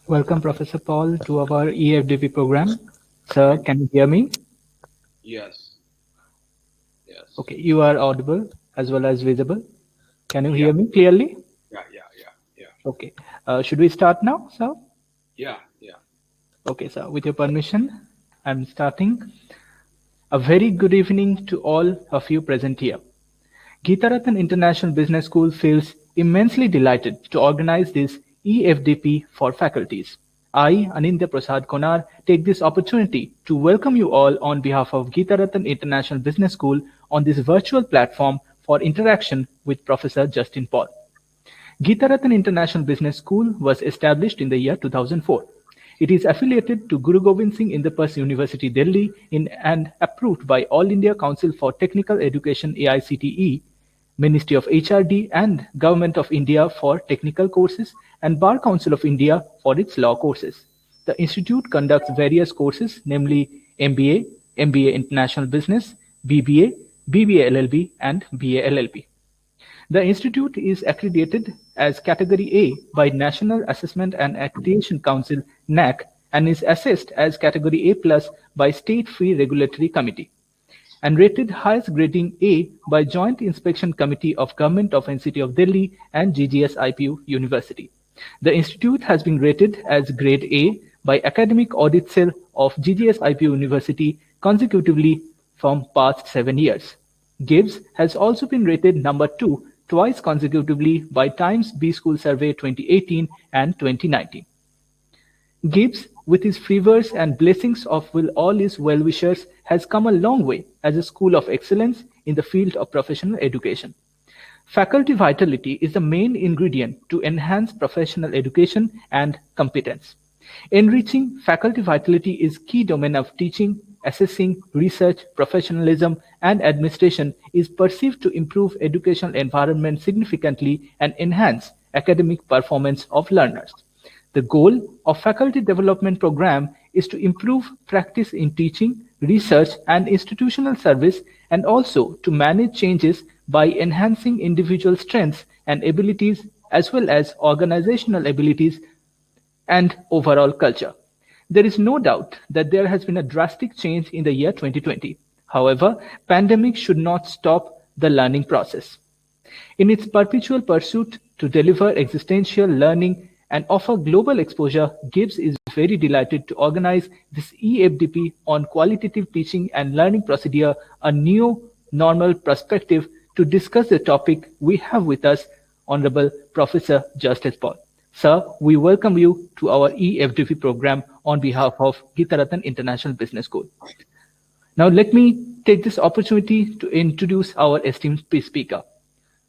Welcome, Professor Paul, to our EFDP program. Sir, can you hear me? Yes. Yes. Okay, you are audible as well as visible. Can you Yeah. hear me clearly? Yeah. Okay. Should we start now, sir? Yeah. Okay, sir. With your permission, I'm starting. A very good evening to all of you present here. Geetharathan International Business School feels immensely delighted to organize this EFDP for faculties. I, Anindya Prasad Konar, take this opportunity to welcome you all on behalf of Geetharathan International Business School on this virtual platform for interaction with Professor Justin Paul. Geetharathan International Business School was established in the year 2004. It is affiliated to Guru Gobind Singh Indraprasth University, Delhi, and approved by All India Council for Technical Education (AICTE), Ministry of HRD, and Government of India for technical courses, and Bar Council of India for its law courses. The institute conducts various courses, namely MBA, MBA International Business, BBA, BBA LLB, and BA LLB. The institute is accredited as Category A by National Assessment and Accreditation Council (NAC) and is assessed as Category A+ by State Fee Regulatory Committee, and rated highest grading A by Joint Inspection Committee of Government of NCT of Delhi and GGS IPU University. The institute has been rated as Grade A by Academic Audit Cell of GGS IPU University consecutively from past 7 years. Gibbs has also been rated number 2 twice consecutively by Times B School Survey 2018 and 2019. Gibbs, with his favors and blessings of all his well-wishers, has come a long way as a school of excellence in the field of professional education. Faculty vitality is the main ingredient to enhance professional education and competence. Enriching faculty vitality is key domain of teaching, assessing, research, professionalism, and administration is perceived to improve educational environment significantly and enhance academic performance of learners. The goal of faculty development program is to improve practice in teaching, research, and institutional service, and also to manage changes by enhancing individual strengths and abilities as well as organizational abilities and overall culture. There is no doubt that there has been a drastic change in the year 2020. However, pandemic should not stop the learning process. In its perpetual pursuit to deliver existential learning and offer global exposure, Gibbs is very delighted to organize this EFDP on qualitative teaching and learning procedure, a new normal perspective. To discuss the topic, we have with us Honorable Professor Justice Paul. Sir, we welcome you to our EFDP program on behalf of Geetharathan International Business School. Now, let me take this opportunity to introduce our esteemed speaker.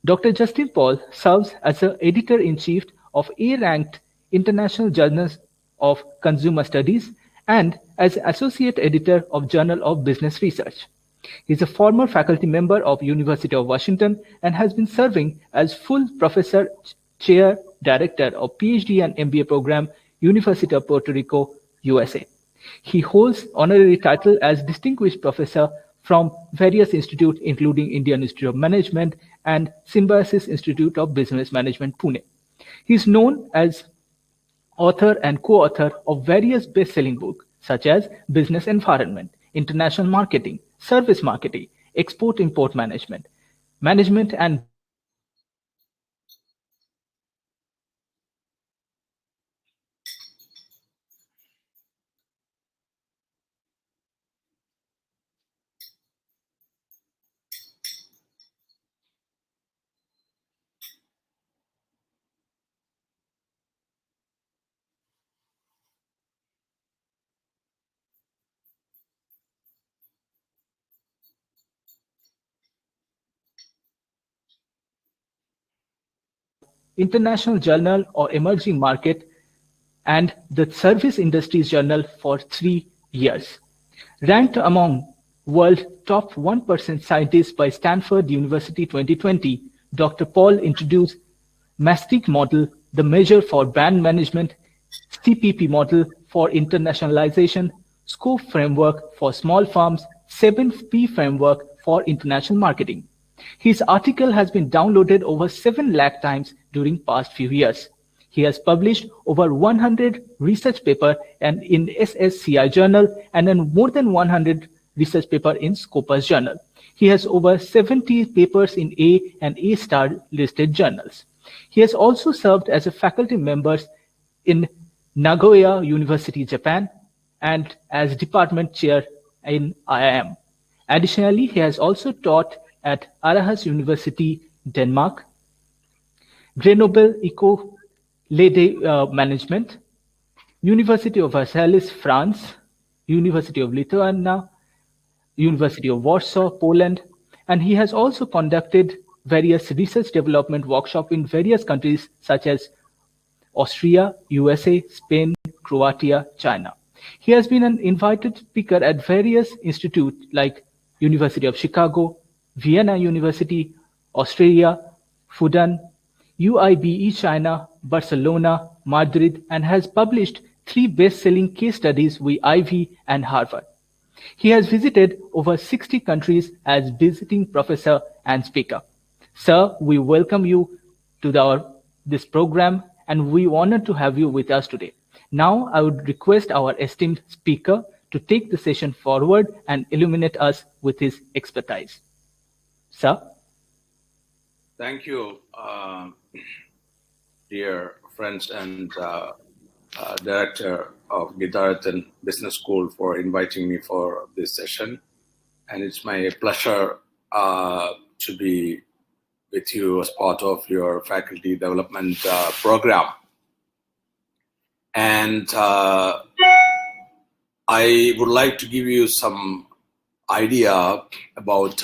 Dr. Justin Paul serves as the editor-in-chief of A-ranked International Journals of Consumer Studies and as associate editor of Journal of Business Research. He is a former faculty member of University of Washington and has been serving as full professor, chair, director of PhD and MBA program, University of Puerto Rico, USA. He holds honorary title as distinguished professor from various institutes, including Indian Institute of Management and Symbiosis Institute of Business Management, Pune. He is known as author and co-author of various best-selling books such as Business Environment, International Marketing, Service Marketing, Export-Import Management, Management and International Journal or Emerging Market and the Service Industries Journal for 3 years. Ranked among world top 1% scientists by Stanford University 2020, Dr. Paul introduced Mastic model, the measure for brand management, CPP model for internationalization, scope framework for small firms, 7P framework for international marketing. His article has been downloaded over 7 lakh times during past few years. He has published over 100 research papers and in SSCI journal and in more than 100 research papers in Scopus journal. He has over 70 papers in A and A-star listed journals. He has also served as a faculty member in Nagoya University, Japan, and as department chair in IIM. Additionally, he has also taught at Aarhus University, Denmark, Grenoble École Management, University of Versailles, France, University of Lithuania, University of Warsaw, Poland, and he has also conducted various research development workshops in various countries such as Austria, USA, Spain, Croatia, China. He has been an invited speaker at various institutes like University of Chicago, Vienna University, Australia, Fudan, UIBE China, Barcelona, Madrid, and has published 3 best-selling case studies with Ivy and Harvard. He has visited over 60 countries as visiting professor and speaker. Sir, we welcome you to this program, and we honored to have you with us today. Now, I would request our esteemed speaker to take the session forward and illuminate us with his expertise. Sir? Thank you, dear friends and director of Gujarat Business School for inviting me for this session. And it's my pleasure to be with you as part of your faculty development program. And I would like to give you some idea about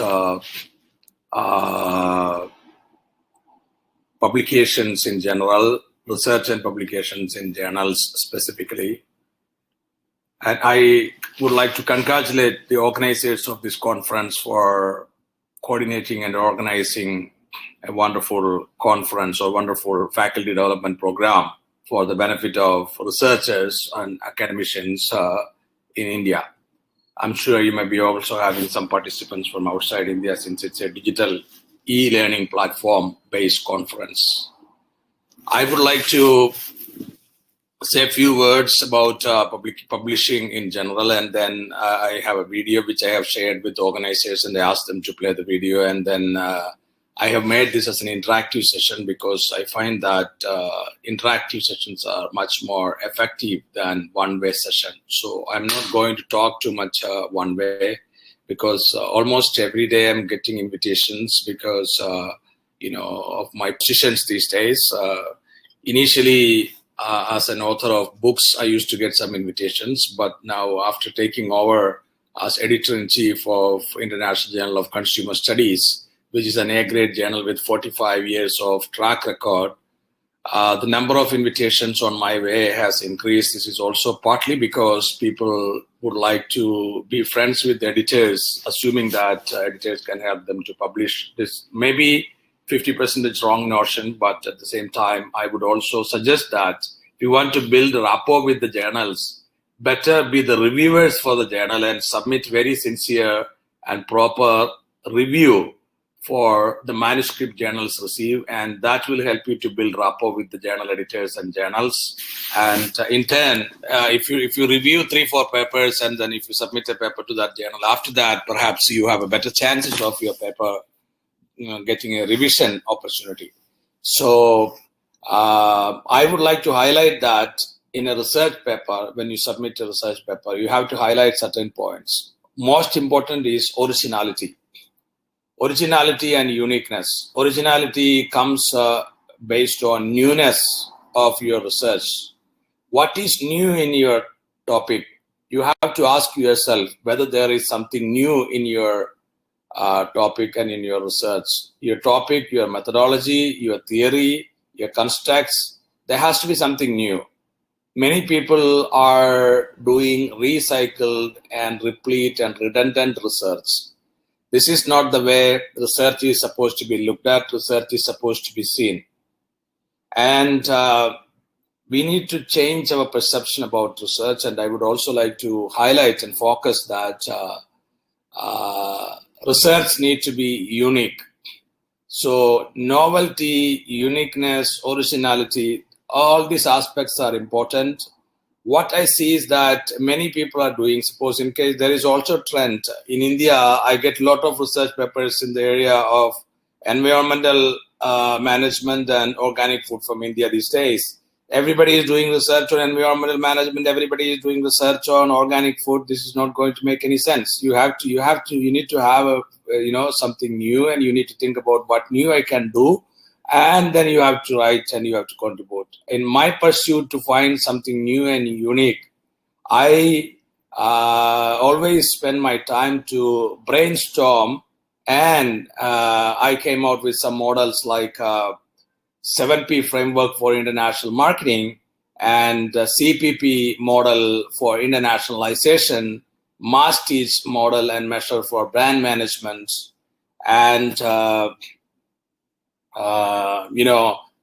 publications in general, research and publications in journals specifically. And I would like to congratulate the organizers of this conference for coordinating and organizing a wonderful conference or wonderful faculty development program for the benefit of researchers and academicians in India. I'm sure you may be also having some participants from outside India since it's a digital e-learning platform-based conference. I would like to say a few words about publishing in general, and then I have a video which I have shared with organizers, and I asked them to play the video, and then I have made this as an interactive session because I find that interactive sessions are much more effective than one-way session. So I'm not going to talk too much one way because almost every day I'm getting invitations because, of my positions these days. Initially, as an author of books, I used to get some invitations, but now after taking over as editor-in-chief of International Journal of Consumer Studies, which is an A-grade journal with 45 years of track record, the number of invitations on my way has increased. This is also partly because people would like to be friends with editors, assuming that editors can help them to publish this. Maybe 50% wrong notion, but at the same time, I would also suggest that if you want to build a rapport with the journals, better be the reviewers for the journal and submit very sincere and proper review for the manuscript journals receive, and that will help you to build rapport with the journal editors and journals. And in turn, if you review 3-4 papers and then if you submit a paper to that journal, after that, perhaps you have a better chances of your paper getting a revision opportunity. So I would like to highlight that in a research paper, when you submit a research paper, you have to highlight certain points. Most important is originality. Originality and uniqueness. Originality comes based on newness of your research. What is new in your topic? You have to ask yourself whether there is something new in your topic and in your research. Your topic, your methodology, your theory, your constructs, there has to be something new. Many people are doing recycled and replete and redundant research. This is not the way research is supposed to be looked at. Research is supposed to be seen. And we need to change our perception about research. And I would also like to highlight and focus that research needs to be unique. So novelty, uniqueness, originality, all these aspects are important. What I see is that many people are doing, suppose in case there is also a trend in India, I get a lot of research papers in the area of environmental management and organic food from India these days. Everybody is doing research on environmental management. Everybody is doing research on organic food. This is not going to make any sense. You need to have something new, and you need to think about what new I can do. And then you have to write and you have to contribute. In my pursuit to find something new and unique, I always spend my time to brainstorm, and I came out with some models like 7P framework for international marketing and CPP model for internationalization, mass teach model and measure for brand management, and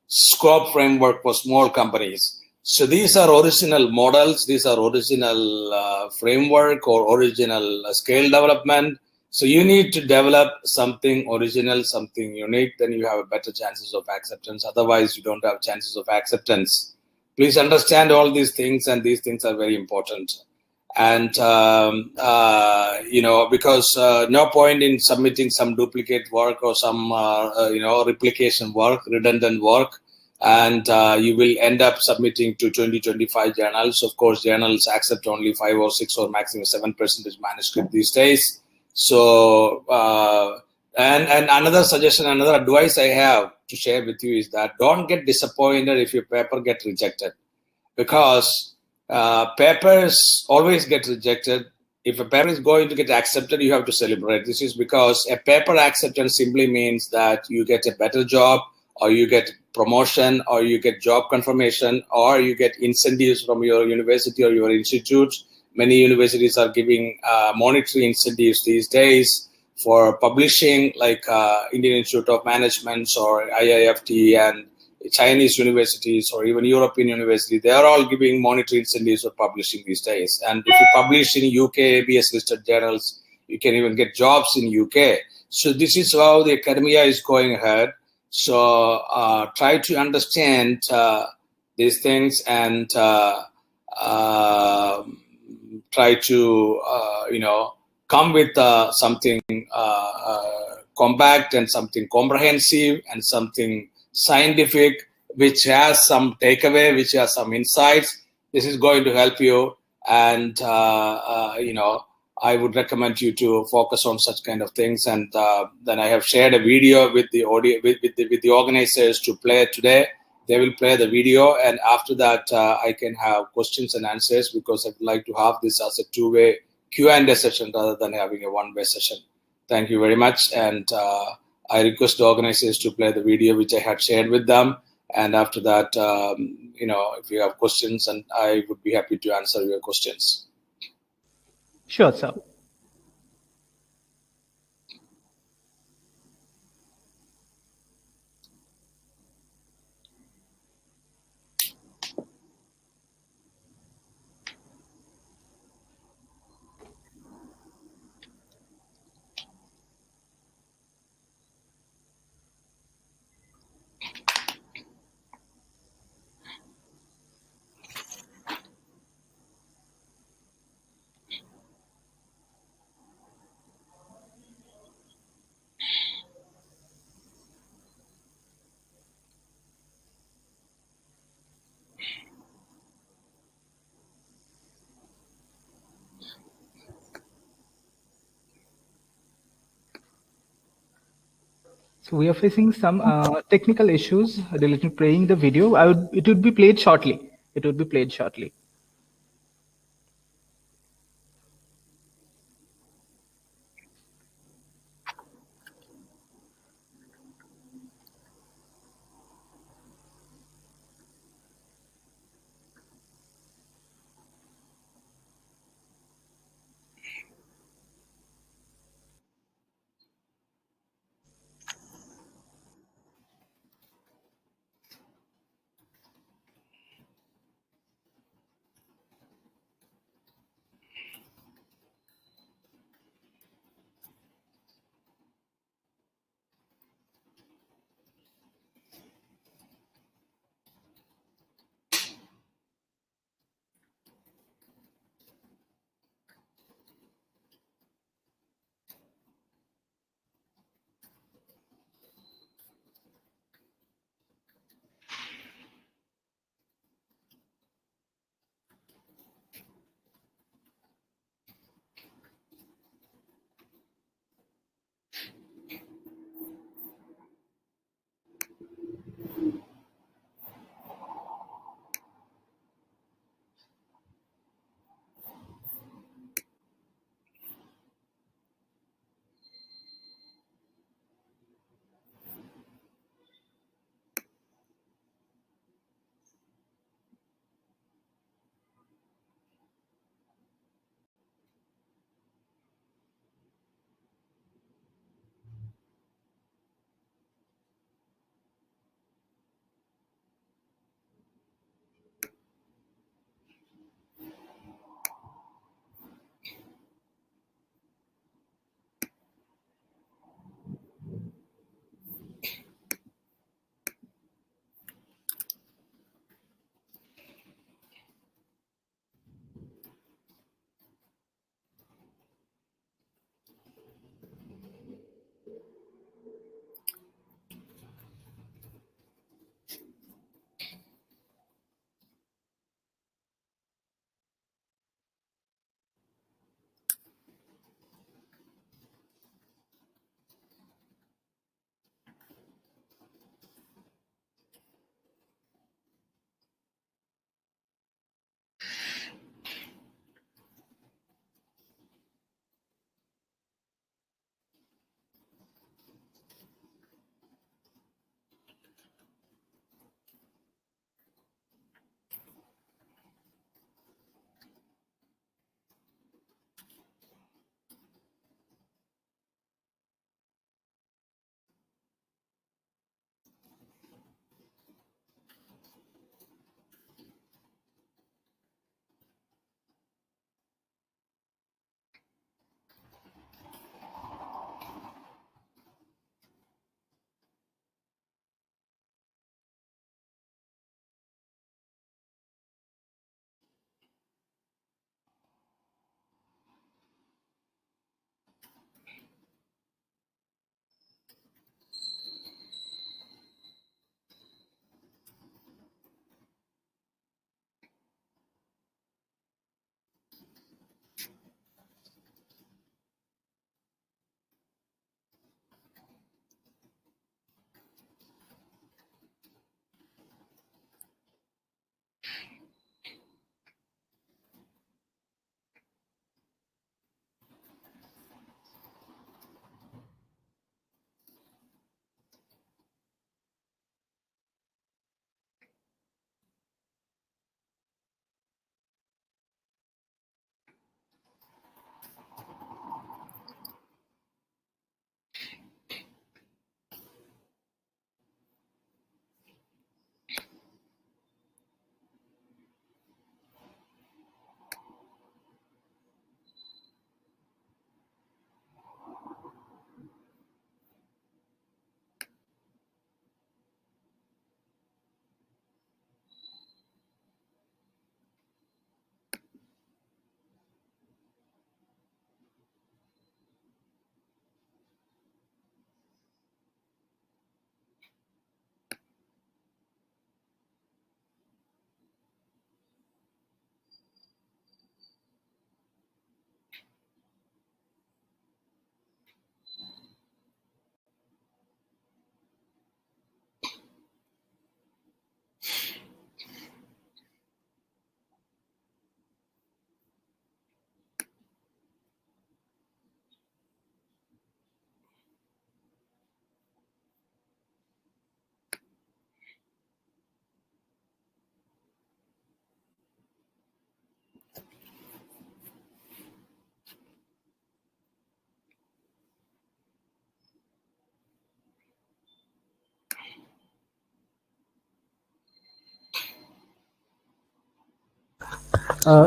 scope framework for small companies. So these are original models, these are original framework or original scale development. So you need to develop something original, something unique, then you have a better chances of acceptance. Otherwise, you don't have chances of acceptance. Please understand all these things, and these things are very important. And because no point in submitting some duplicate work or some replication work, redundant work, and you will end up submitting to 20-25 journals. Of course, journals accept only 5 or 6 or maximum 7% manuscript these days. So and another suggestion, another advice I have to share with you is that don't get disappointed if your paper gets rejected, because papers always get rejected. If a paper is going to get accepted, you have to celebrate. This is because a paper acceptance simply means that you get a better job, or you get promotion, or you get job confirmation, or you get incentives from your university or your institute. Many universities are giving monetary incentives these days for publishing, like Indian Institute of Management or IIFT and Chinese universities or even European universities. They are all giving monetary incentives for publishing these days. And if you publish in UK ABS listed journals, you can even get jobs in UK. So this is how the academia is going ahead. So try to understand these things and try to come with something compact and something comprehensive and something scientific, which has some takeaway, which has some insights. This is going to help you, and I would recommend you to focus on such kind of things. And then I have shared a video with the audio with the organizers to play today. They will play the video, and after that I can have questions and answers, because I would like to have this as a two-way Q&A session rather than having a one-way session. Thank you very much, and I request the organizers to play the video which I had shared with them. And after that, if you have questions, and I would be happy to answer your questions. Sure, sir. So we are facing some technical issues related to playing the video. It would be played shortly. It would be played shortly.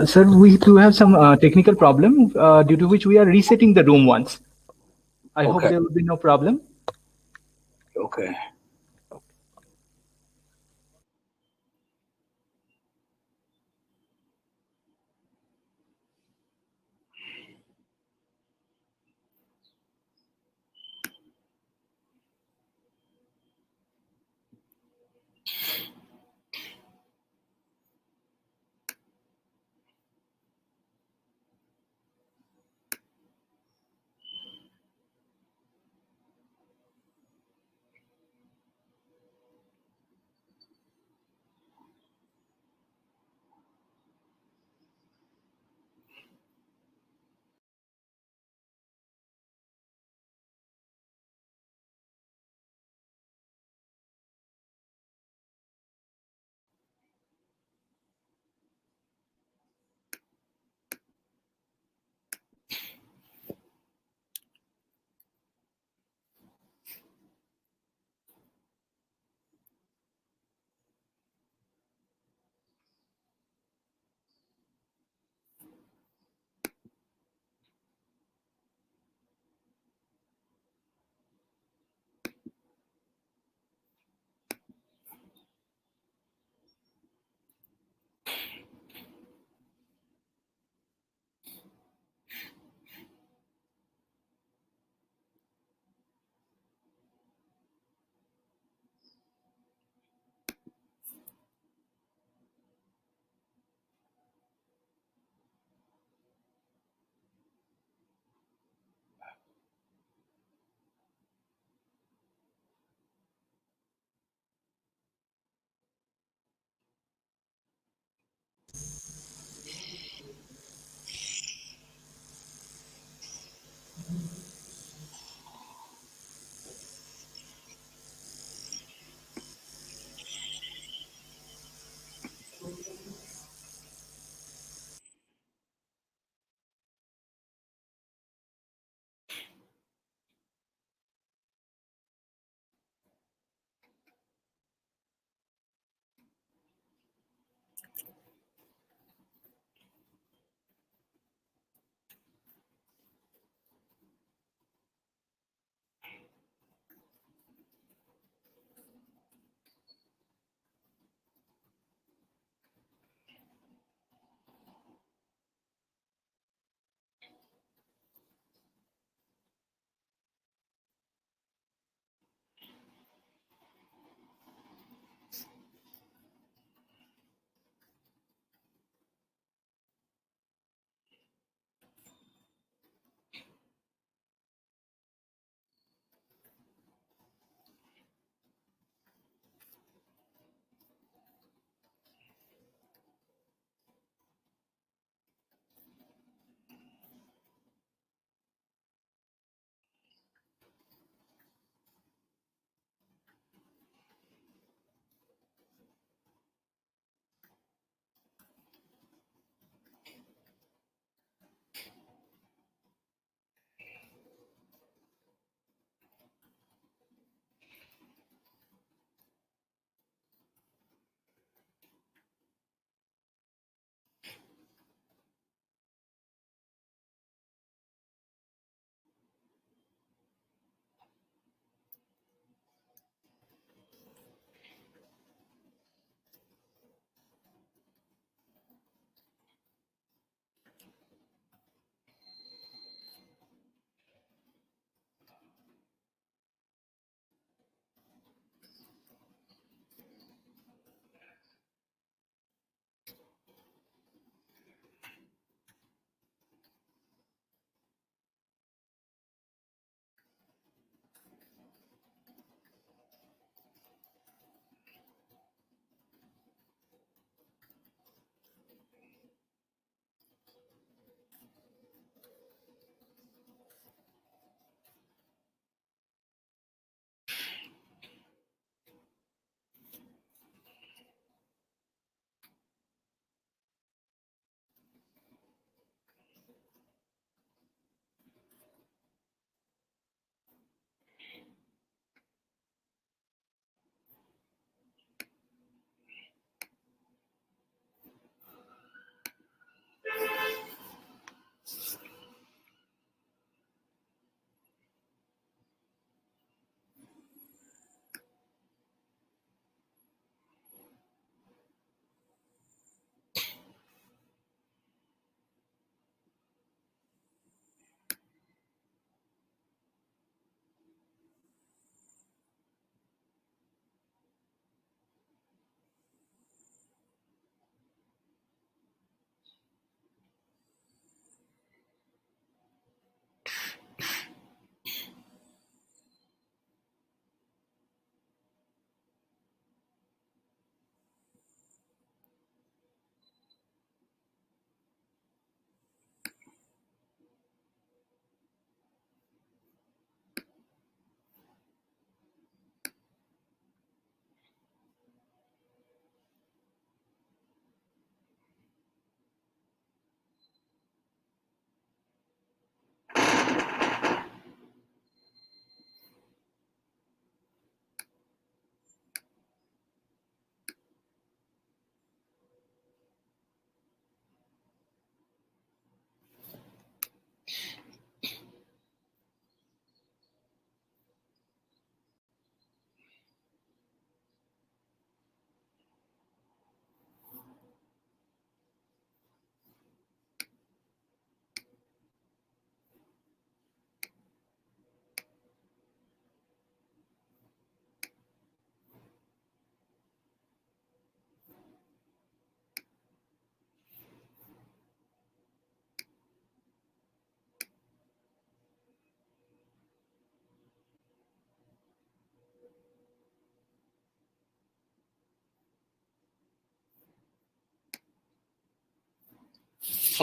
Sir, we do have some technical problem due to which we are resetting the room once. I hope Okay. there will be no problem. Okay.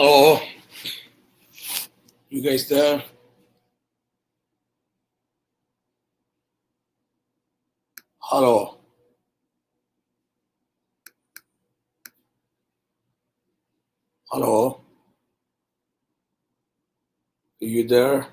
Hello? You guys there? Hello? Hello? Are you there?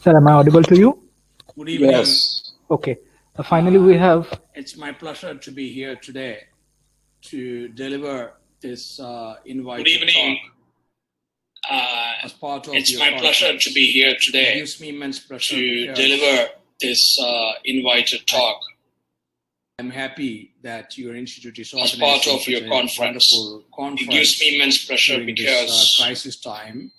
Sir, am I audible to you? Good evening. Yes. Okay. Finally, we have. It's my pleasure to be here today to deliver this invite. Good evening. As part of It's your my pleasure conference. to be here It today gives me immense pleasure to because deliver this invited talk I'm happy that your institute is as organizing part of such your a conference. wonderful conference. It gives me immense pleasure during this because crisis time,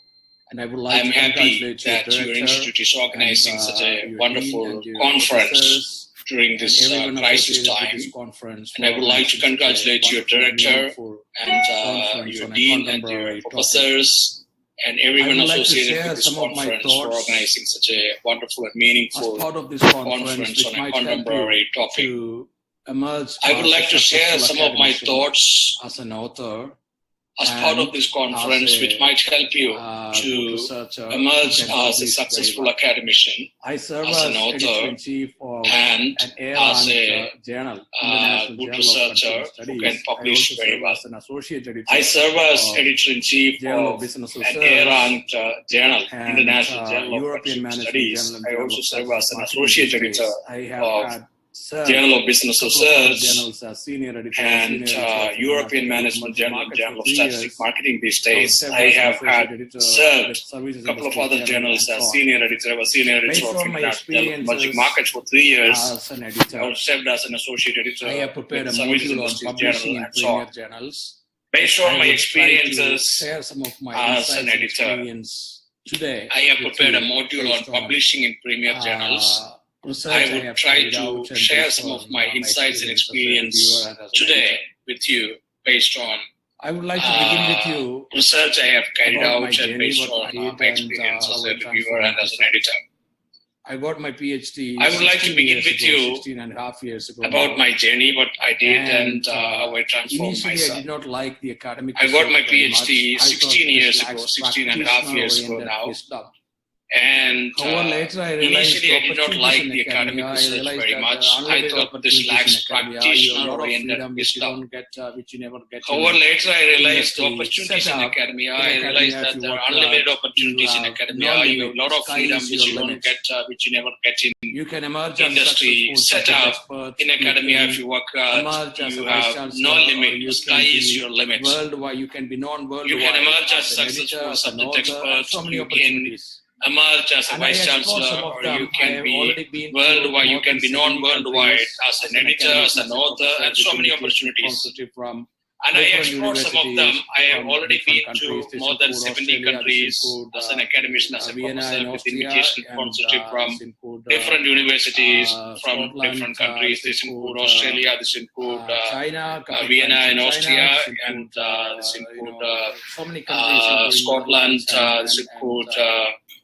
and I would like I'm to happy congratulate that your your director institute is organizing and, such a your wonderful dean and your conference professors during this and everyone crisis associated with time. this conference And I would like to for organizing such a congratulate your wonderful, director meaningful and conference your on a dean and contemporary your topic. professors and everyone I would like to associated share with this some of my conference for thoughts organizing such a wonderful and as meaningful part of this conference, conference which on a might help contemporary you topic. to emerge I would as like a to share successful some of my academician, thoughts as an author, as part of and this as conference, which a might help you good to researcher who emerge can as a publish very successful well. academician, I serve as an as author, editor-in-chief of and an as A-ranked a journal, International good Journal of researcher Consumer who can Studies. I publish also very serve well. as an associate editor I serve as of editor-in-chief Journal of of Business an Research A-ranked journal, and International Journal of European Consumer Management Studies. Journal and I Journal also of serve Strategic as an Marketing associate these editor days. I have of had served Journal of Business a couple of other Research journals as senior editor, and senior editor of European international Management emerging Journal and markets for Journal of 3 Strategic years. Marketing these I was days. served I as an have had associate editor served with Services a couple of Industries other Journal journals and so as on. senior editor. I was senior editor Based of on my International Journal of Emerging experiences Markets for 3 years. as an I editor, was served as an associate editor I have prepared a with Services module on Industries publishing Journal in and so on. premier journals. Based on I my would try to experiences share some of my as an insights and editor, experience today I have with prepared a you module on based on publishing in premier journals. research I I would have try carried out to and share based some on of my my insights and experience as a reviewer experience and as an today editor. with you based on I would like to begin with you research I have carried about out my and journey, based what on I did, my and experience as how a I reviewer transformed and as an myself. editor. I got my PhD I would like to 16 begin years with ago, you 16 and a half years ago about now. my journey, what I did, and And how I transformed initially, I myself. did not like the academic I got my research very much. PhD I thought 16 this years ago, lacks 16 and a half years ago practitioner-oriented now. wisdom. And However, later I realized initially, I did not opportunities like in the academic academia. I research realized very that much. I unlimited thought this opportunities in lacks academia. You have a lot of practitioner-oriented freedom which you wisdom. don't get, which you never get However, in later I realized the industry. opportunities Set in up academia. in I realized academia, if that you there work are unlimited hard, you opportunities in have academia. no You have limit. a lot of Sky freedom is which your you don't limit. get, which you never get in You can emerge as a industry. successful Set subject up expert. in You academia, if can you work hard, emerge as a you vice have chancellor, no or limit. you The sky can is be your limit. worldwide. You can be known You worldwide can emerge as as an editor, successful as an subject author, and expert. so many You can opportunities. emerge as a And I vice explore chancellor, some of or them. you I can have be already been to worldwide. You more can than be known 70 worldwide countries as as an an editor, academic, as an as a author, professor, and so with many invitation opportunities. sponsorship from And I different explored some of them. universities I have from already different been to countries. This more than include 70 Australia, this countries include as an academician, as a Vienna professor, in with Austria, invitation and sponsorship from this include different universities from Scotland, different countries. this This include include Australia, this include China, couple Vienna times in in Austria, China, this and include this include so many countries, including Scotland, Netherlands and, this include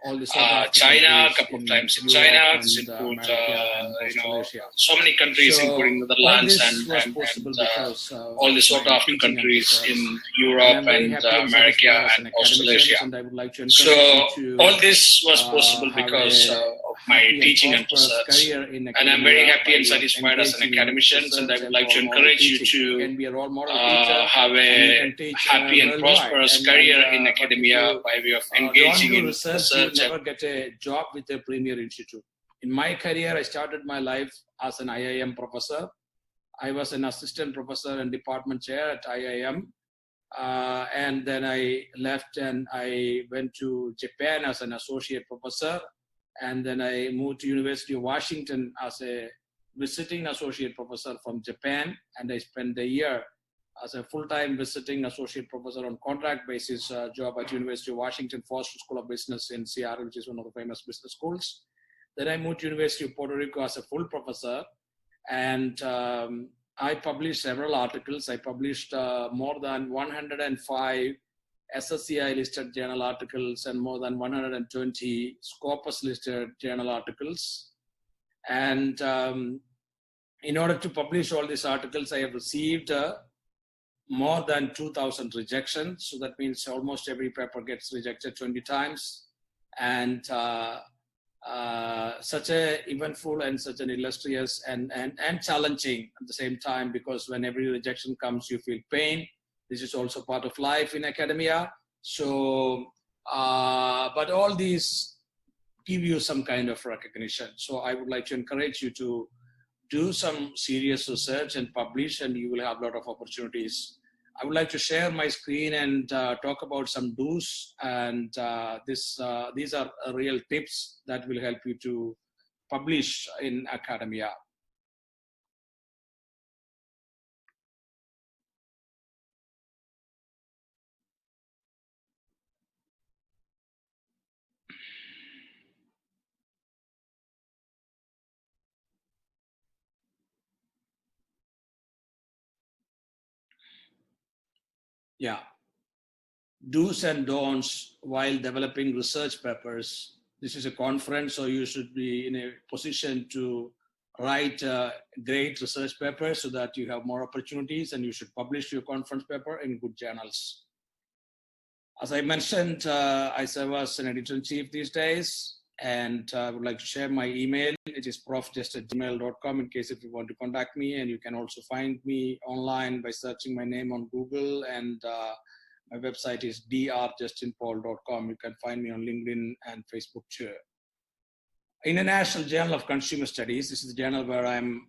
all the South African China, a countries couple of in times in Europe China, and this include America and Australasia. so many countries, So including all Netherlands this was and possible because all the South my African teaching and countries research. in And Europe I'm very and happy and America satisfied as and an academician, Australasia. and I would like to So encourage you all to this was possible have because a of my happy and teaching and prosperous research. career in And I'm very academia happy by and satisfied as an engaging in academician, and I research would and like to role model encourage you teaching. You to can be a role model teacher, have and you a can teach happy and worldwide. prosperous career in But if academia you by way of don't engaging do in research, research. you never get a job with a premier institute. In my career, I started my life as an IIM professor. I was an assistant professor and department chair at IIM. And then I left and I went to Japan as an associate professor. And then I moved to University of Washington as a visiting associate professor from Japan. And I spent a year as a full-time visiting associate professor on contract basis job at University of Washington Foster School of Business in Seattle, which is one of the famous business schools. Then I moved to University of Puerto Rico as a full professor. And I published several articles. I published more than 105 SSCI listed journal articles and more than 120 Scopus listed journal articles. And in order to publish all these articles, I have received more than 2,000 rejections. So that means almost every paper gets rejected 20 times. And such a eventful and such an illustrious and challenging at the same time, because when every rejection comes, you feel pain. This is also part of life in academia. So, but all these give you some kind of recognition. So I would like to encourage you to do some serious research and publish, and you will have a lot of opportunities. I would like to share my screen and talk about some do's, and these are real tips that will help you to publish in academia. Yeah. Do's and don'ts while developing research papers. This is a conference, so you should be in a position to write great research papers so that you have more opportunities, and you should publish your conference paper in good journals. As I mentioned, I serve as an editor-in-chief these days, and I would like to share my email. It is profjust@gmail.com in case if you want to contact me, and you can also find me online by searching my name on Google, and my website is drjustinpaul.com. You can find me on LinkedIn and Facebook too. International Journal of Consumer Studies. This is the journal where I'm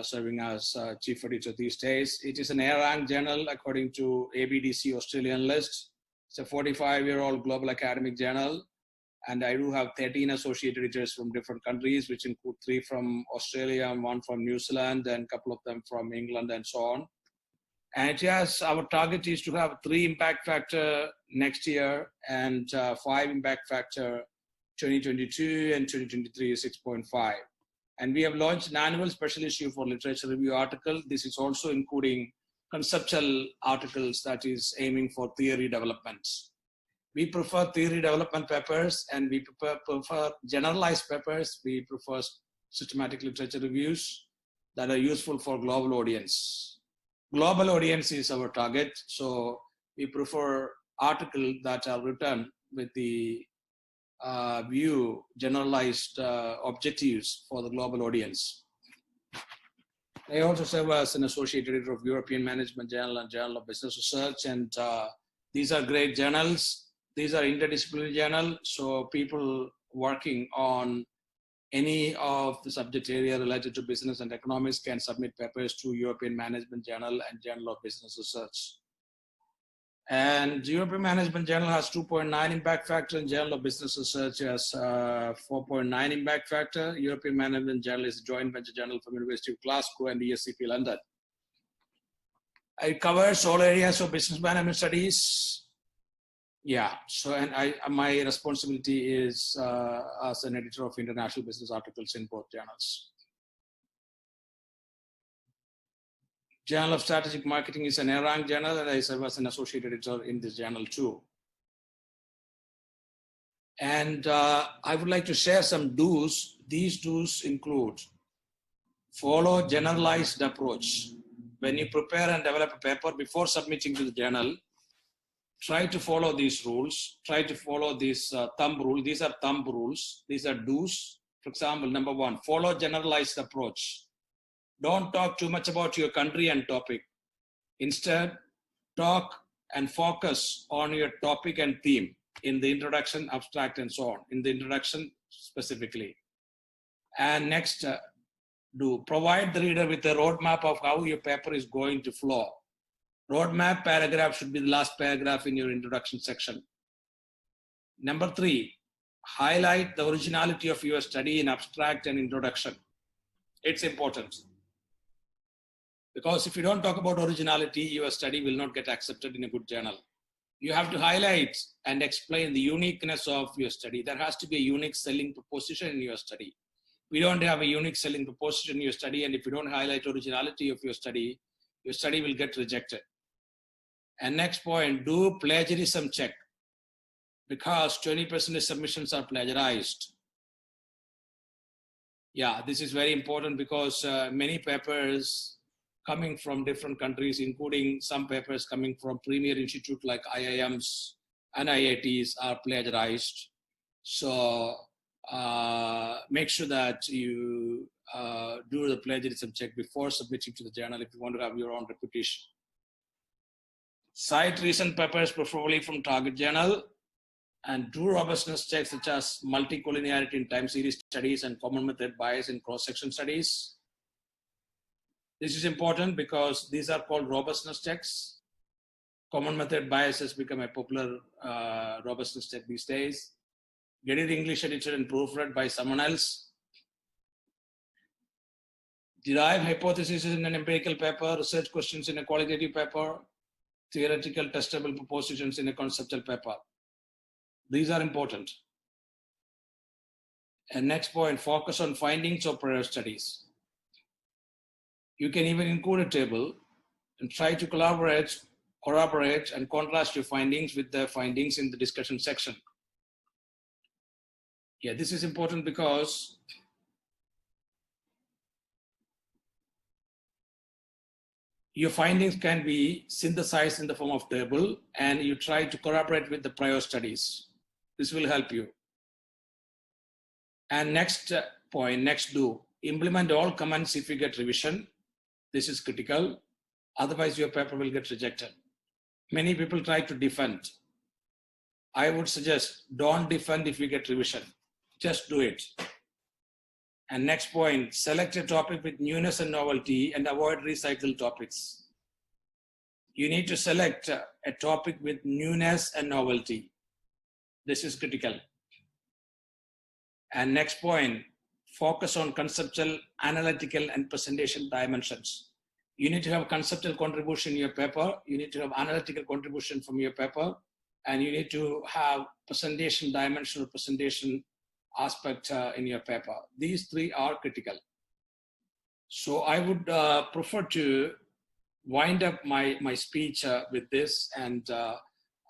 serving as chief editor these days. It is an A-rank journal according to ABDC Australian list. It's a 45-year-old global academic journal. And I do have 13 associate editors from different countries, which include 3 from Australia and 1 from New Zealand, and a couple of them from England and so on. And it has, our target is to have 3 impact factor next year and 5 impact factor 2022 and 2023 6.5. And we have launched an annual special issue for literature review article. This is also including conceptual articles that is aiming for theory development. We prefer theory development papers, and we prefer generalized papers. We prefer systematic literature reviews that are useful for global audience. Global audience is our target, so we prefer articles that are written with the generalized objectives for the global audience. I also serve as an associate editor of European Management Journal and Journal of Business Research, and these are great journals. These are interdisciplinary journals, so people working on any of the subject area related to business and economics can submit papers to European Management Journal and Journal of Business Research. And the European Management Journal has 2.9 impact factor, and Journal of Business Research has 4.9 impact factor. European Management Journal is a joint venture journal from University of Glasgow and ESCP London. It covers all areas of business management studies. Yeah, so and my responsibility is as an editor of international business articles in both journals. Journal of Strategic Marketing is an A-rank journal, and I serve as an associate editor in this journal too. And I would like to share some do's. These do's include: follow generalized approach. When you prepare and develop a paper before submitting to the journal, try to follow these rules. Try to follow these thumb rules. These are thumb rules. These are do's. For example, number 1, follow generalized approach. Don't talk too much about your country and topic. Instead, talk and focus on your topic and theme in the introduction, abstract, and so on. In the introduction specifically. And next, do provide the reader with a roadmap of how your paper is going to flow. Roadmap paragraph should be the last paragraph in your introduction section. Number 3, highlight the originality of your study in abstract and introduction. It's important. Because if you don't talk about originality, your study will not get accepted in a good journal. You have to highlight and explain the uniqueness of your study. There has to be a unique selling proposition in your study. we don't have a unique selling proposition in your study, and if you don't highlight originality of your study will get rejected. And next point, do plagiarism check, because 20% of submissions are plagiarized. Yeah, this is very important because many papers coming from different countries, including some papers coming from premier institute like IIMs and IITs, are plagiarized. So make sure that you do the plagiarism check before submitting to the journal if you want to have your own reputation. Cite recent papers, preferably from target journal, and do robustness checks such as multicollinearity in time series studies and common method bias in cross-section studies. This is important because these are called robustness checks. Common method bias has become a popular robustness check these days. Get it English edited and proofread by someone else. Derive hypotheses in an empirical paper, research questions in a qualitative paper, theoretical testable propositions in a conceptual paper. These are important. And next point, focus on findings of prior studies. You can even include a table and try to corroborate and contrast your findings with the findings in the discussion section. Yeah, this is important because your findings can be synthesized in the form of table, and you try to corroborate with the prior studies. This will help you. And next point, next do, implement all comments if you get revision. This is critical. Otherwise, your paper will get rejected. Many people try to defend. I would suggest don't defend if you get revision. Just do it. And next point, select a topic with newness and novelty and avoid recycled topics. You need to select a topic with newness and novelty. This is critical. And next point, focus on conceptual, analytical, and presentation dimensions. You need to have conceptual contribution in your paper. You need to have analytical contribution from your paper. And you need to have presentation, dimensional presentation aspect in your paper. These three are critical. So I would prefer to wind up my speech with this, and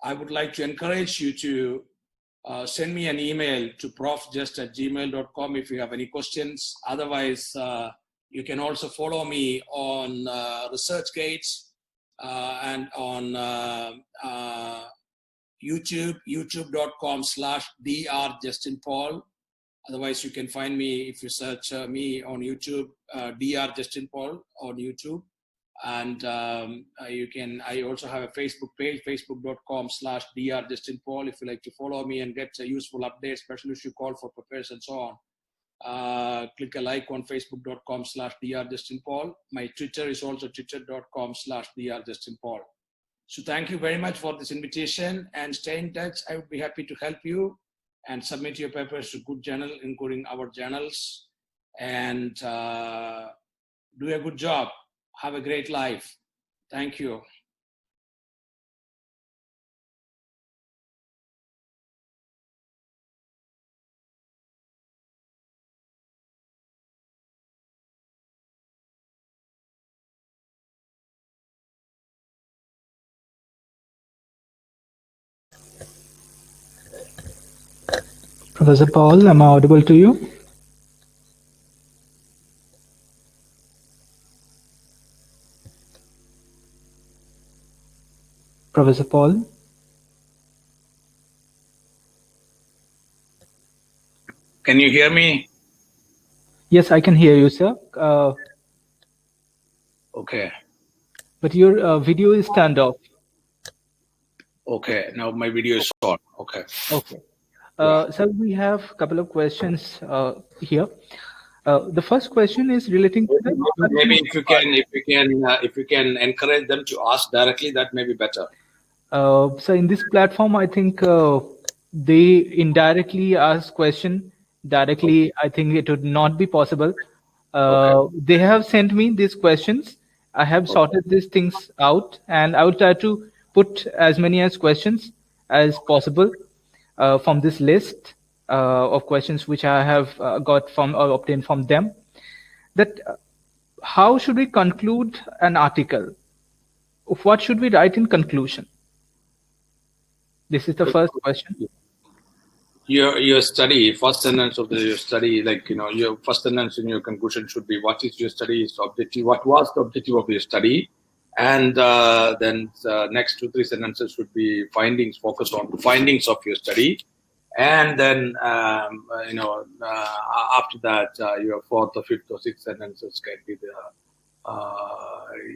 I would like to encourage you to send me an email to profjust@gmail.com if you have any questions. Otherwise, you can also follow me on ResearchGates and on YouTube, youtube.com/drjustinpaul. Otherwise, you can find me if you search me on YouTube, Dr. Justin Paul on YouTube. And I also have a Facebook page, facebook.com/Dr. Justin Paul. If you like to follow me and get useful updates, special issue call for prepares and so on, click a like on facebook.com/Dr. Justin Paul. My Twitter is also twitter.com/Dr. Justin Paul. So thank you very much for this invitation, and stay in touch. I would be happy to help you and submit your papers to good journal, including our journals, and do a good job. Have a great life. Thank you. Professor Paul, am I audible to you? Professor Paul? Can you hear me? Yes, I can hear you, sir. Okay. But your video is turned off. Okay. Now my video is on. Okay. Okay. So we have a couple of questions here. The first question is relating to maybe if you can encourage them to ask directly, that may be better. So in this platform, I think they indirectly ask question directly. I think it would not be possible. They have sent me these questions. I have sorted these things out, and I will try to put as many as questions as possible from this list. of questions which I have got from or obtained from them. That how should we conclude an article? What should we write in conclusion? This is the first question. Your study, first sentence of your study, like, your first sentence in your conclusion should be, what is your study's objective? What was the objective of your study? And then next 2-3 sentences should be findings, focus on the findings of your study. And then, after that, your fourth or fifth or sixth sentences can be the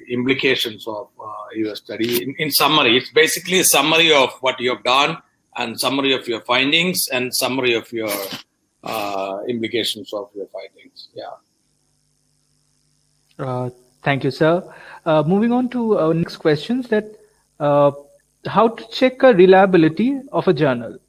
implications of your study. In summary, it's basically a summary of what you have done, and summary of your findings, and summary of your implications of your findings. Yeah. Thank you, sir. Moving on to our next questions, that how to check a reliability of a journal.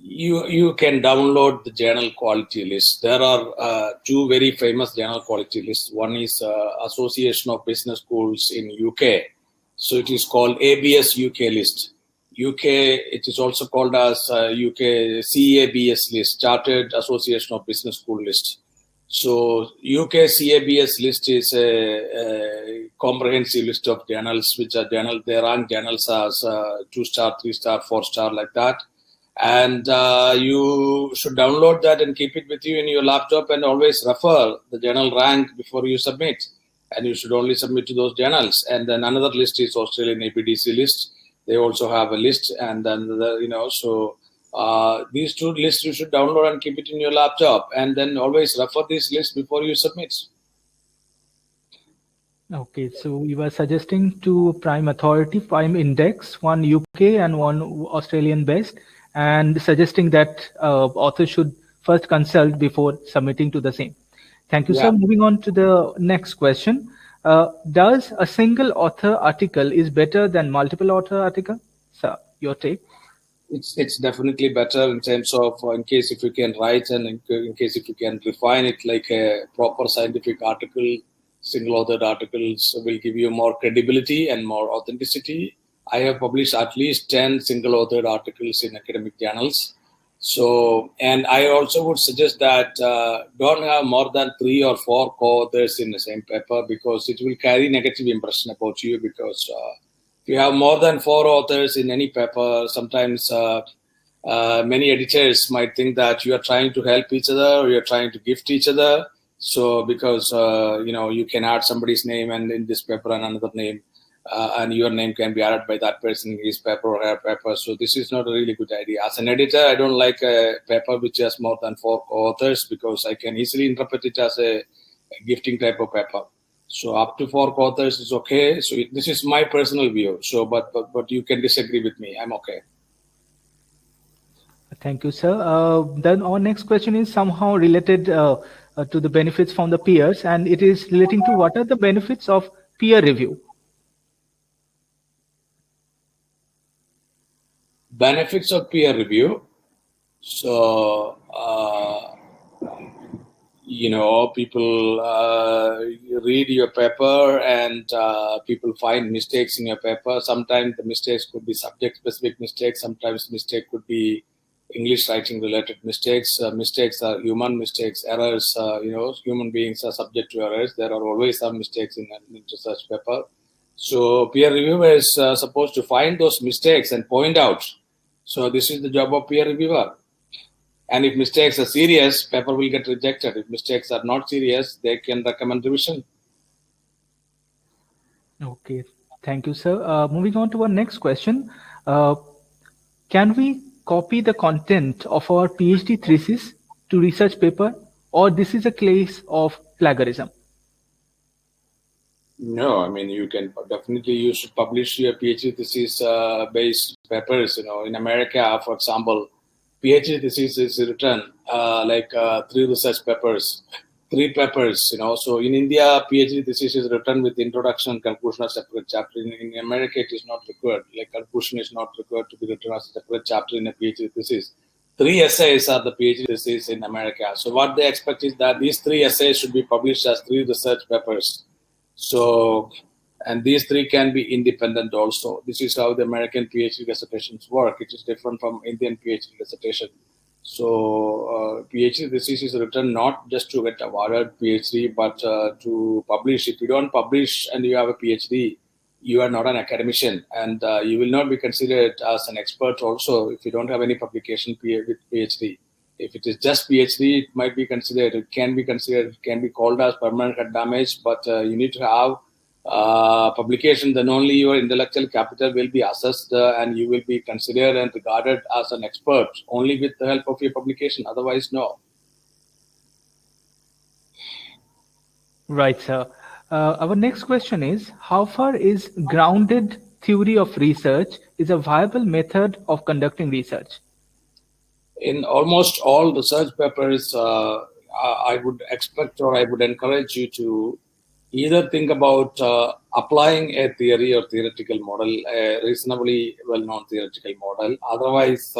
You can download the journal quality list. There are 2 very famous journal quality lists. One is Association of Business Schools in UK. So it is called ABS UK list. UK, it is also called as UK CABS list, Chartered Association of Business School list. So UK CABS list is a comprehensive list of journals, which are they rank journals as 2-star, 3-star, 4-star, like that. And you should download that and keep it with you in your laptop, and always refer the journal rank before you submit. And you should only submit to those journals. And then another list is Australian APDC list. They also have a list. And then, these 2 lists you should download and keep it in your laptop. And then always refer this list before you submit. Okay, so we were suggesting 2 prime authority, prime index, one UK and one Australian based, and suggesting that authors should first consult before submitting to the same. Thank you, sir. Moving on to the next question. Does a single author article is better than multiple author article? Sir, your take? It's definitely better in terms of, in case if you can write, and in case if you can refine it like a proper scientific article. Single authored articles will give you more credibility and more authenticity. I have published at least 10 single authored articles in academic journals. So, and I also would suggest that don't have more than 3 or 4 co-authors in the same paper, because it will carry negative impression about you. Because if you have more than 4 authors in any paper, sometimes many editors might think that you are trying to help each other, or you are trying to gift each other. So, because you can add somebody's name and in this paper and another name, and your name can be added by that person in his paper or her paper. So this is not a really good idea. As an editor, I don't like a paper which has more than 4 authors, because I can easily interpret it as a gifting type of paper. So up to 4 authors is okay. So this is my personal view. So, but you can disagree with me. I'm okay. Thank you, sir. Then our next question is somehow related to the benefits from the peers, and it is relating to what are the benefits of peer review. Benefits of peer review. So, people read your paper, and people find mistakes in your paper. Sometimes the mistakes could be subject-specific mistakes. Sometimes mistake could be English writing-related mistakes. Mistakes are human mistakes, errors. Human beings are subject to errors. There are always some mistakes in a research paper. So peer reviewer is supposed to find those mistakes and point out. So this is the job of peer reviewer. And if mistakes are serious, paper will get rejected. If mistakes are not serious, they can recommend revision. Okay, thank you, sir. Moving on to our next question. Can we copy the content of our PhD thesis to research paper, or this is a case of plagiarism? No, I mean, you should publish your PhD thesis based papers. In America, for example, PhD thesis is written 3 research papers, 3 papers. So in India, PhD thesis is written with introduction and conclusion as a separate chapter. In America, it is not required. Like conclusion is not required to be written as a separate chapter in a PhD thesis. 3 essays are the PhD thesis in America. So what they expect is that these 3 essays should be published as 3 research papers. So And these three can be independent also. This is how the American PhD dissertations work. It is different from Indian PhD dissertation. So PhD thesis is written not just to get awarded PhD, but to publish. If you don't publish and you have a PhD, you are not an academician, and you will not be considered as an expert also if you don't have any publication with PhD. If it is just PhD, it might be considered, it can be called as permanent head damage, but you need to have publication, then only your intellectual capital will be assessed and you will be considered and regarded as an expert only with the help of your publication. Otherwise, no. Right, sir. Our next question is, how far is grounded theory of research is a viable method of conducting research? In almost all research papers, I would expect or I would encourage you to either think about applying a theory or theoretical model, a reasonably well-known theoretical model. Otherwise,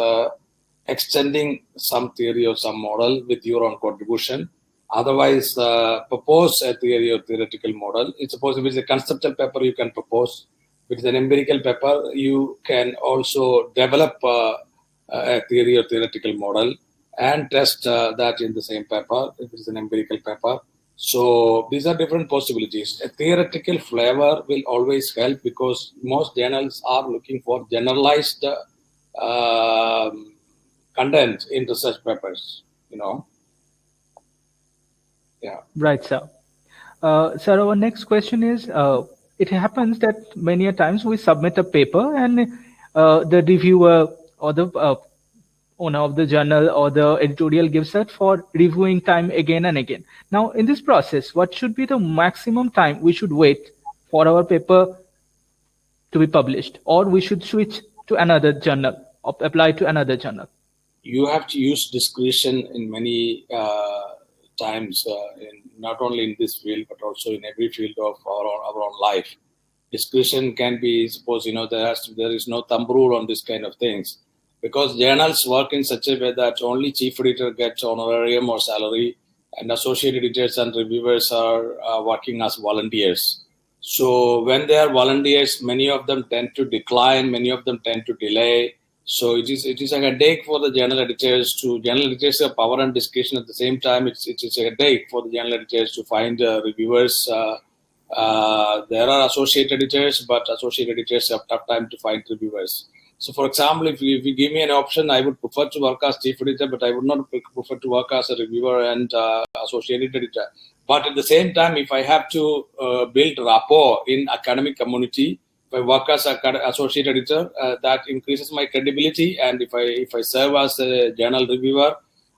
extending some theory or some model with your own contribution. Otherwise, propose a theory or theoretical model. Suppose if it's a conceptual paper, you can propose. If it's an empirical paper, you can also develop a theory or theoretical model and test that in the same paper if it's an empirical paper. So these are different possibilities. A theoretical flavor will always help because most journals are looking for generalized content in research papers, Yeah. Right, sir. Sir, our next question is, it happens that many a times we submit a paper and the reviewer or the owner of the journal or the editorial gives us for reviewing time again and again. Now, in this process, what should be the maximum time we should wait for our paper to be published, or we should switch to another journal or apply to another journal? You have to use discretion in many times, not only in this field, but also in every field of our own life. Discretion can be, suppose, there is no thumb rule on this kind of things. Because journals work in such a way that only chief editor gets honorarium or salary, and associate editors and reviewers are working as volunteers. So when they are volunteers, many of them tend to decline, many of them tend to delay. So it is a headache for the journal editors have power and discretion at the same time. It is a headache for the journal editors to find reviewers. There are associate editors, but associate editors have tough time to find reviewers. So, for example, if you give me an option, I would prefer to work as chief editor, but I would not prefer to work as a reviewer and associated editor. But at the same time, if I have to build rapport in academic community, if I work as an associate editor, that increases my credibility. And if I serve as a journal reviewer,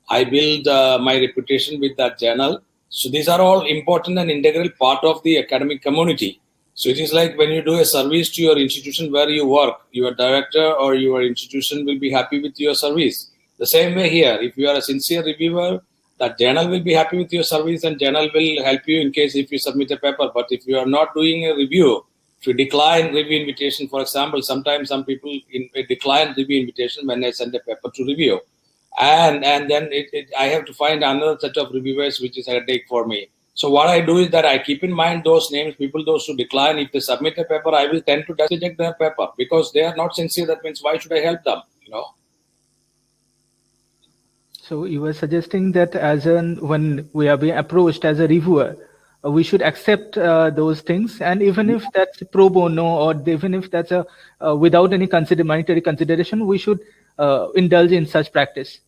I build my reputation with that journal. So these are all important and integral part of the academic community. So it is like when you do a service to your institution where you work, your director or your institution will be happy with your service. The same way here, if you are a sincere reviewer, that journal will be happy with your service and journal will help you in case if you submit a paper. But if you are not doing a review, if you decline review invitation, for example, sometimes some people decline review invitation when I send a paper to review. And then I have to find another set of reviewers, which is a headache for me. So what I do is that I keep in mind those names, those who decline. If they submit a paper, I will tend to reject their paper because they are not sincere. That means why should I help them? So you were suggesting that when we are being approached as a reviewer, we should accept those things, and even if that's pro bono or even if that's without any monetary consideration, we should indulge in such practice.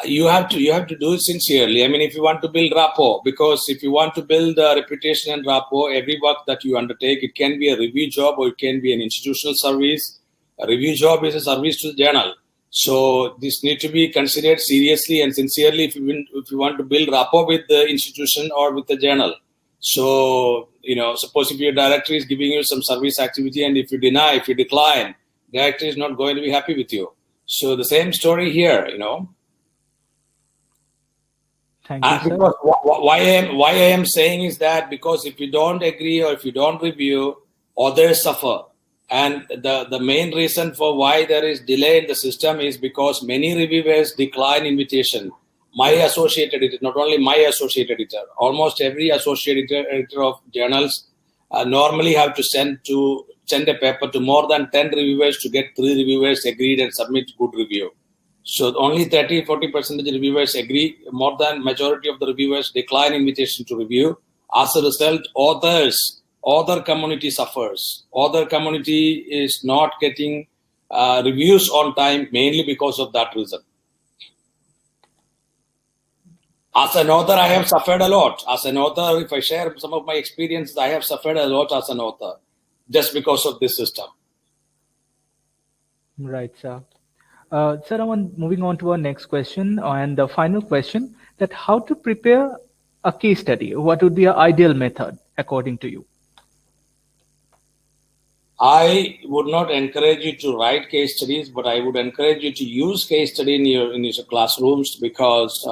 You have to do it sincerely. I mean, if you want to build rapport, because if you want to build reputation and rapport, every work that you undertake, it can be a review job or it can be an institutional service. A review job is a service to the journal. So this needs to be considered seriously and sincerely if you want to build rapport with the institution or with the journal. So, suppose if your director is giving you some service activity and if you decline, the director is not going to be happy with you. So the same story here, Thank you, sir. Because why I am saying is that because if you don't agree or if you don't review, others suffer. And the main reason for why there is delay in the system is because many reviewers decline invitation. My associate editor, not only my associate editor, almost every associate editor of journals normally have to send a paper to more than 10 reviewers to get 3 reviewers agreed and submit good review. So only 30-40% of the reviewers agree. More than majority of the reviewers decline invitation to review. As a result, author community suffers. Author community is not getting reviews on time, mainly because of that reason. As an author, I have suffered a lot. As an author, if I share some of my experiences, I have suffered a lot as an author just because of this system. Right, sir. Sir, moving on to our next question and the final question, that how to prepare a case study? What would be an ideal method according to you? I would not encourage you to write case studies, but I would encourage you to use case study in your classrooms, because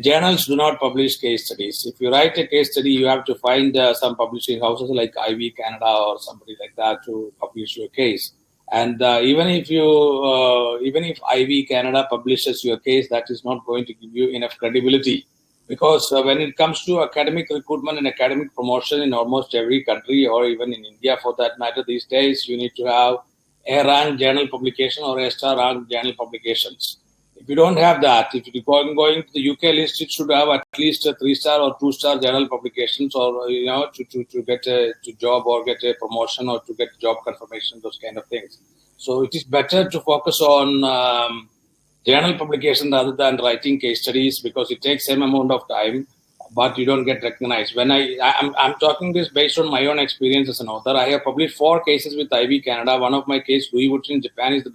journals do not publish case studies. If you write a case study, you have to find some publishing houses like IV Canada or somebody like that to publish your case. And even if IV Canada publishes your case, that is not going to give you enough credibility, because when it comes to academic recruitment and academic promotion in almost every country, or even in India for that matter these days, you need to have A-rank journal publication or A-star rank journal publications. If you don't have that, if you're going to the UK list, it should have at least a 3-star or 2-star journal publications, or to get a job or get a promotion or to get job confirmation, those kind of things. So it is better to focus on journal publication rather than writing case studies, because it takes same amount of time, but you don't get recognized. When I'm talking this based on my own experience as an author. I have published 4 cases with IV Canada. One of my case, Louis Vuitton in Japan, is the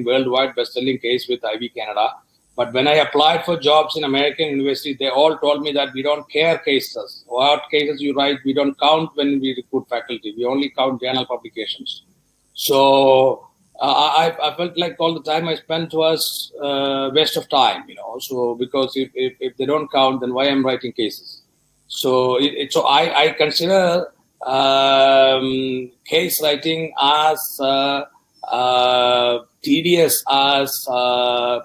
worldwide best-selling case with IV Canada. But when I applied for jobs in American universities, they all told me that we don't care cases. What cases you write, we don't count when we recruit faculty. We only count journal publications. So I felt like all the time I spent was waste of time, So because if they don't count, then why I'm writing cases? So I consider case writing as tedious as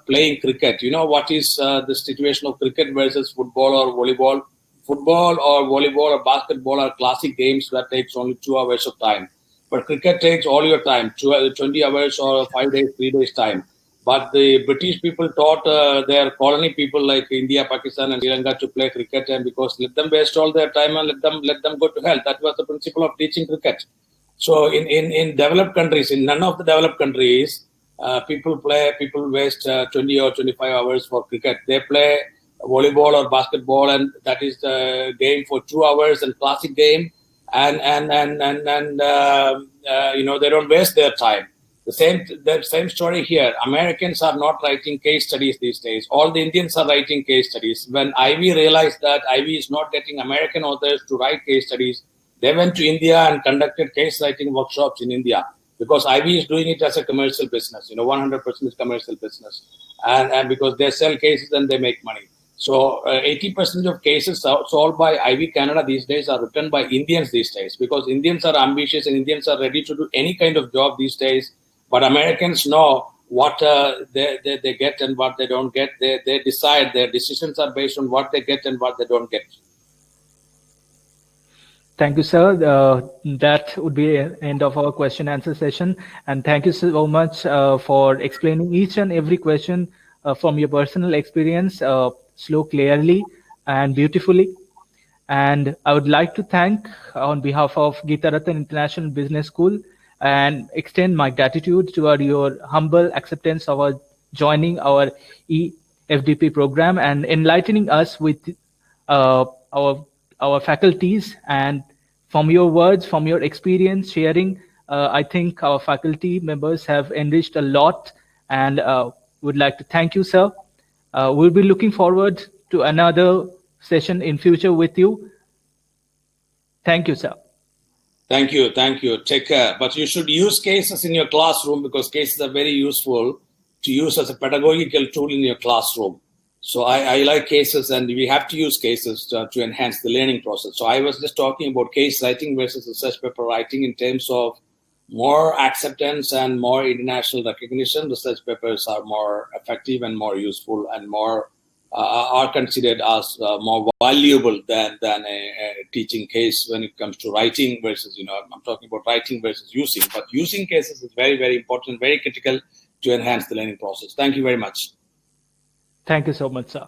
playing cricket. What is the situation of cricket versus football or volleyball? Football or volleyball or basketball are classic games that takes only 2 hours of time. But cricket takes all your time, 20 hours or 5 days, 3 days time. But the British people taught their colony people like India, Pakistan, and Sri Lanka to play cricket, and because let them waste all their time and let them go to hell. That was the principle of teaching cricket. So in developed countries, in none of the developed countries, people waste 20 or 25 hours for cricket. They play volleyball or basketball, and that is the game for 2 hours, and classic game. And they don't waste their time. The same story here. Americans are not writing case studies these days. All the Indians are writing case studies. When Ivy realized that Ivy is not getting American authors to write case studies, they went to India and conducted case writing workshops in India, because Ivy is doing it as a commercial business. 100% is commercial business, and because they sell cases and they make money. So 80% of cases solved by IV Canada these days are written by Indians these days, because Indians are ambitious and Indians are ready to do any kind of job these days. But Americans know what they get and what they don't get. They decide. Their decisions are based on what they get and what they don't get. Thank you, sir. That would be the end of our question answer session. And thank you so much for explaining each and every question from your personal experience so clearly and beautifully. And I would like to thank on behalf of Geetarattan International Business School and extend my gratitude toward your humble acceptance of joining our FDP program and enlightening us with our faculties. And from your words, from your experience sharing, I think our faculty members have enriched a lot, and would like to thank you, sir. We'll be looking forward to another session in future with you. Thank you, sir. Thank you. Take care. But you should use cases in your classroom, because cases are very useful to use as a pedagogical tool in your classroom. So I like cases, and we have to use cases to enhance the learning process. So I was just talking about case writing versus research paper writing in terms of more acceptance and more international recognition. Research papers are more effective and more useful and more are considered as more valuable than a teaching case when it comes to writing versus, I'm talking about writing versus using, but using cases is very, very important, very critical to enhance the learning process. Thank you very much. Thank you so much, sir.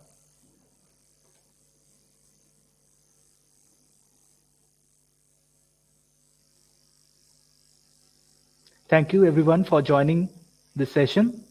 Thank you everyone for joining this session.